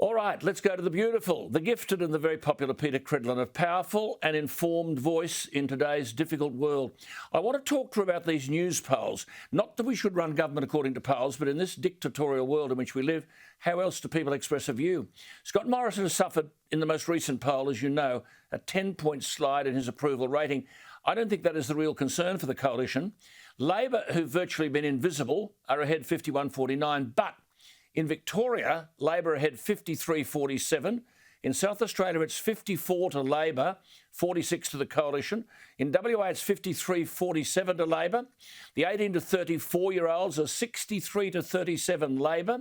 All right, let's go to the beautiful, the gifted and the very popular Peta Credlin, a powerful and informed voice in today's difficult world. I want to talk to her about these news polls. Not that we should run government according to polls, but in this dictatorial world in which we live, how else do people express a view? Scott Morrison has suffered in the most recent poll, as you know, a 10-point slide in his approval rating. I don't think that is the real concern for the coalition. Labor, who've virtually been invisible, are ahead 51-49, but in Victoria, Labor ahead 53-47. In South Australia, it's 54 to Labor, 46 to the coalition. In WA, it's 53-47 to Labor. The 18 to 34-year-olds are 63 to 37 Labor.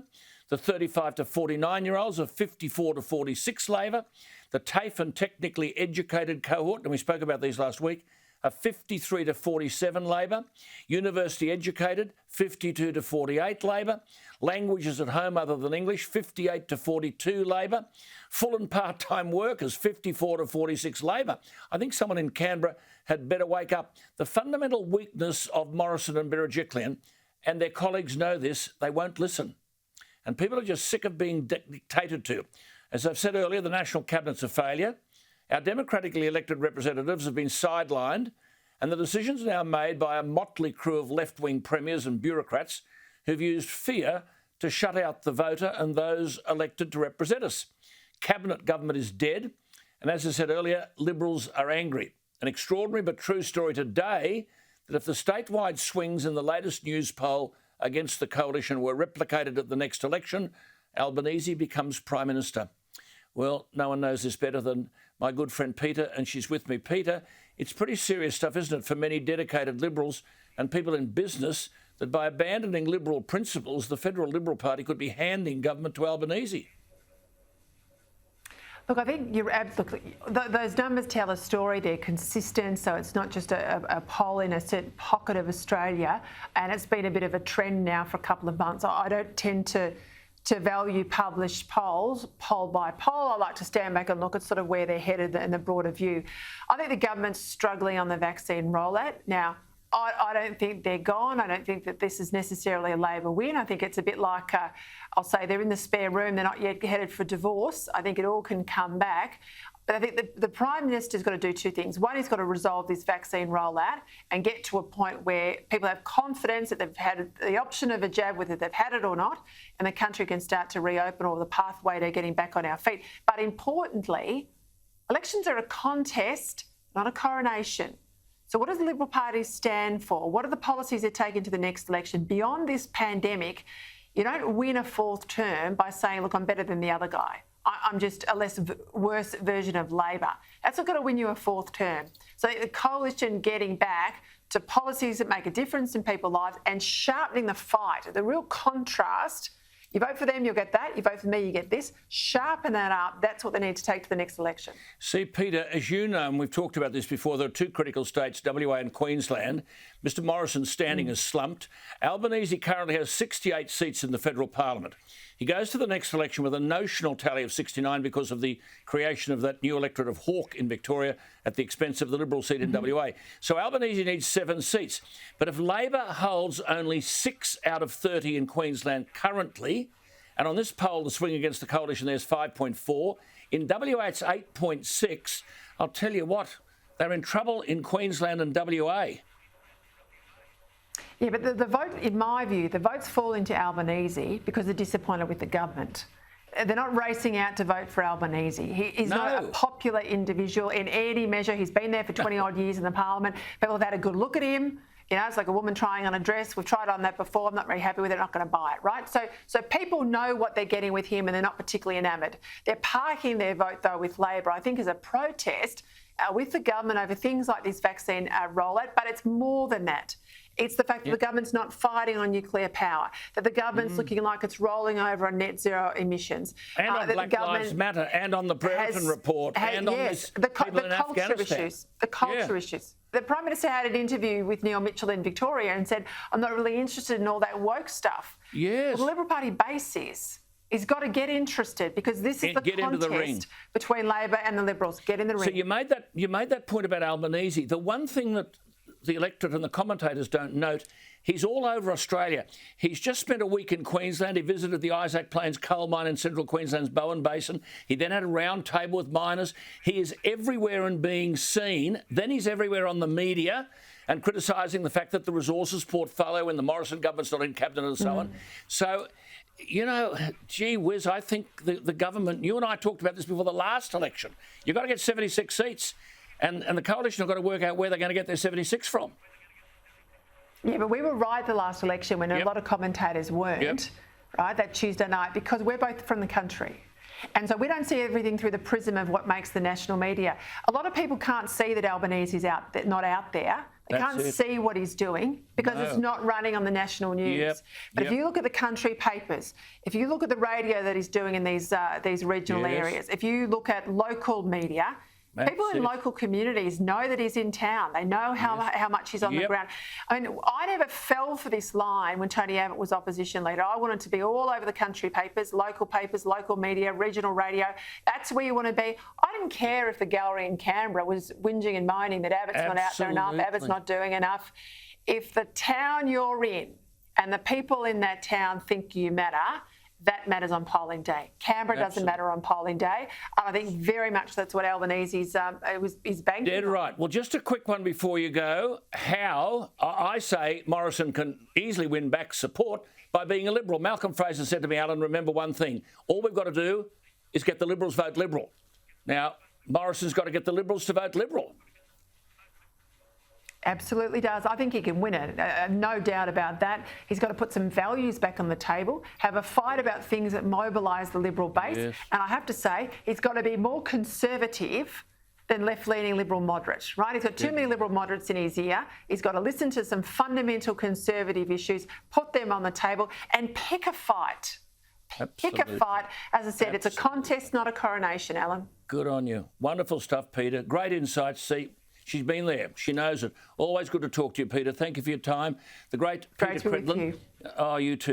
The 35 to 49-year-olds are 54 to 46 Labor. The TAFE and technically educated cohort, and we spoke about these last week, are 53 to 47 Labor. University educated, 52 to 48 Labor. Languages at home other than English, 58 to 42 Labor. Full and part-time workers, 54 to 46 Labor. I think someone in Canberra had better wake up. The fundamental weakness of Morrison and Berejiklian, and their colleagues know this, they won't listen. And people are just sick of being dictated to. As I've said earlier, the National Cabinet's a failure. Our democratically elected representatives have been sidelined, and the decisions are now made by a motley crew of left-wing premiers and bureaucrats who've used fear to shut out the voter and those elected to represent us. Cabinet government is dead, and as I said earlier, Liberals are angry. An extraordinary but true story today that if the statewide swings in the latest news poll against the coalition were replicated at the next election, Albanese becomes Prime Minister. Well, no one knows this better than my good friend Peta, and she's with me. Peta, it's pretty serious stuff, isn't it, for many dedicated Liberals and people in business that by abandoning Liberal principles, the Federal Liberal Party could be handing government to Albanese? Look, I think you're absolutely... Those numbers tell a story. They're consistent, so it's not just a poll in a certain pocket of Australia, and it's been a bit of a trend now for a couple of months. I don't tend to value published polls, poll by poll. I like to stand back and look at sort of where they're headed and the broader view. I think the government's struggling on the vaccine rollout. Now, I don't think they're gone. I don't think that this is necessarily a Labor win. I think it's a bit like, I'll say they're in the spare room. They're not yet headed for divorce. I think it all can come back. But I think the Prime Minister's got to do two things. One, he's got to resolve this vaccine rollout and get to a point where people have confidence that they've had the option of a jab, whether they've had it or not, and the country can start to reopen or the pathway to getting back on our feet. But importantly, elections are a contest, not a coronation. So what does the Liberal Party stand for? What are the policies they're taking to the next election? Beyond this pandemic, you don't win a fourth term by saying, look, I'm better than the other guy. I'm just a worse version of Labor. That's not going to win you a fourth term. So the coalition getting back to policies that make a difference in people's lives and sharpening the fight, the real contrast. You vote for them, you'll get that. You vote for me, you get this. Sharpen that up. That's what they need to take to the next election. See, Peta, as you know, and we've talked about this before, there are two critical states, WA and Queensland. Mr Morrison's standing has slumped. Albanese currently has 68 seats in the federal parliament. He goes to the next election with a notional tally of 69 because of the creation of that new electorate of Hawke in Victoria at the expense of the Liberal seat in WA. So Albanese needs 7 seats. But if Labor holds only 6 out of 30 in Queensland currently, and on this poll the swing against the coalition there's 5.4, in WA it's 8.6, I'll tell you what, they're in trouble in Queensland and WA. Yeah, but the vote, in my view, the votes fall into Albanese because they're disappointed with the government. They're not racing out to vote for Albanese. He's not a popular individual in any measure. He's been there for 20-odd years in the parliament. People have had a good look at him. You know, it's like a woman trying on a dress. We've tried on that before. I'm not very happy with it. I'm not going to buy it, right? So people know what they're getting with him and they're not particularly enamoured. They're parking their vote, though, with Labor, I think, as a protest with the government over things like this vaccine rollout. But it's more than that. It's the fact that the government's not fighting on nuclear power, that the government's looking like it's rolling over on net zero emissions. And on Black Lives Matter, and on the Brereton report, and on this the culture issues. The culture issues. The Prime Minister had an interview with Neil Mitchell in Victoria and said, I'm not really interested in all that woke stuff. Yes. Well, the Liberal Party base is. He's got to get interested because this is the contest between Labor and the Liberals. Get in the ring. So you made that point about Albanese. The one thing that the electorate and the commentators don't note, he's all over Australia. He's just spent a week in Queensland. He visited the Isaac Plains coal mine in central Queensland's Bowen Basin. He then had a round table with miners. He is everywhere and being seen. Then he's everywhere on the media and criticising the fact that the resources portfolio in the Morrison government's not in cabinet and so on. So, you know, gee whiz, I think the government, you and I talked about this before the last election, you've got to get 76 seats and the coalition have got to work out where they're going to get their 76 from. Yeah, but we were right the last election when a lot of commentators weren't, right, that Tuesday night, because we're both from the country. And so we don't see everything through the prism of what makes the national media. A lot of people can't see that Albanese is not out there. They can't see what he's doing because it's not running on the national news. But if you look at the country papers, if you look at the radio that he's doing in these regional areas, if you look at local media, people in local communities know that he's in town. They know how much he's on the ground. I mean, I never fell for this line when Tony Abbott was opposition leader. I wanted to be all over the country papers, local media, regional radio. That's where you want to be. I didn't care if the gallery in Canberra was whinging and moaning that Abbott's not out there enough, Abbott's not doing enough. If the town you're in and the people in that town think you matter, that matters on polling day. Canberra doesn't matter on polling day. I think very much that's what Albanese's is banking Dead on. right. Well, just a quick one before you go. How, I say Morrison can easily win back support by being a Liberal. Malcolm Fraser said to me, Alan, remember one thing. All we've got to do is get the Liberals vote Liberal. Now, Morrison's got to get the Liberals to vote Liberal. Absolutely does. I think he can win it. No doubt about that. He's got to put some values back on the table, have a fight about things that mobilise the Liberal base. And I have to say, he's got to be more conservative than left-leaning Liberal moderate, right? He's got too many Liberal moderates in his ear. He's got to listen to some fundamental conservative issues, put them on the table and pick a fight. Pick a fight. As I said, it's a contest, not a coronation, Alan. Good on you. Wonderful stuff, Peter. Great insights. See, she's been there. She knows it. Always good to talk to you, Peter. Thank you for your time. The great Peta Credlin. You. Oh, you too.